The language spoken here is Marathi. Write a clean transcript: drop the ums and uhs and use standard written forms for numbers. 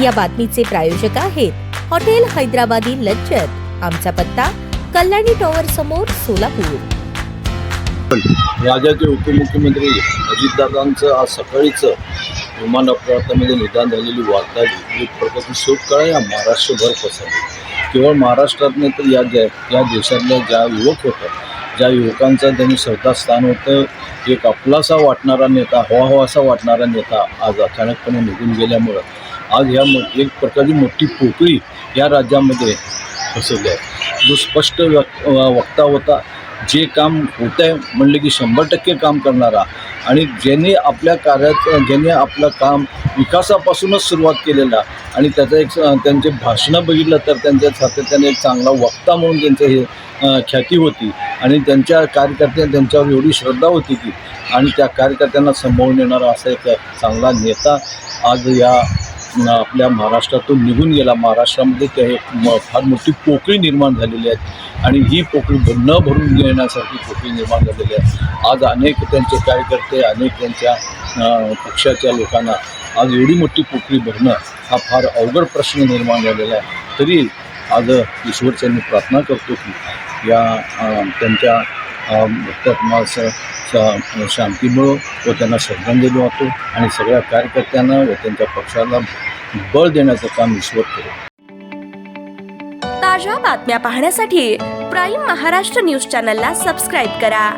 या बातमीचे प्रायोजक आहेत हॉटेल हैदराबादी लज्जत। आमचा पत्ता कल्याणी टॉवर समोर, सोलापूर। राज्याचे उपमुख्यमंत्री अजितदादांचं आज सकाळीच विमान अपघातामध्ये निधन झालेली वार्ता एक प्रकारची शोककळा या महाराष्ट्रभर पसरली। केवळ महाराष्ट्रात नाही तर या देशातल्या ज्या युवक होतं, ज्या युवकांचं त्यांनी श्रद्धास्थान होतं, एक आपलासा वाटणारा नेता, हवाहवासा वाटणारा नेता आज अचानकपणे निघून गेल्यामुळं आज एक प्रकारची मोठी पोकळी या राज्यामध्ये पसरली आहे। जो स्पष्ट वक्ता होता, जे काम होतं आहे म्हणलं की 100% काम करणारा आणि ज्यांनी आपल्या ज्यांनी आपलं काम विकासापासूनच सुरुवात केलेला आणि त्याचं त्यांचे भाषणं बघितलं तर त्यांच्या सातत्याने एक चांगला वक्ता म्हणून त्यांचं हे ख्याती होती आणि त्यांच्या त्यांच्यावर एवढी श्रद्धा होती की आणि त्या कार्यकर्त्यांना सांभाळून येणारा असा एक चांगला नेता आज या आपल्या महाराष्ट्रातून निघून गेला। महाराष्ट्रामध्ये ते फार मोठी पोकळी निर्माण झालेली आहे आणि ही पोकळी न भरून घेण्यासारखी पोकळी निर्माण झालेली आहे। आज अनेक त्यांचे कार्यकर्ते, अनेक त्यांच्या पक्षाच्या लोकांना आज एवढी मोठी पोकळी भरणं हा फार अवघड प्रश्न निर्माण झालेला आहे। तरी आज ईश्वरचरणी प्रार्थना करतो की या त्यांच्या भक्तात्मास शांती मिळो व त्यांना श्रद्धांजली वाहतो आणि सगळ्या कार्यकर्त्यांना व त्यांच्या पक्षाला बळ देण्याचं काम ईश्वर करो। ताज्या बातम्या पाहण्यासाठी प्राईम महाराष्ट्र न्यूज चॅनलला सबस्क्राईब करा।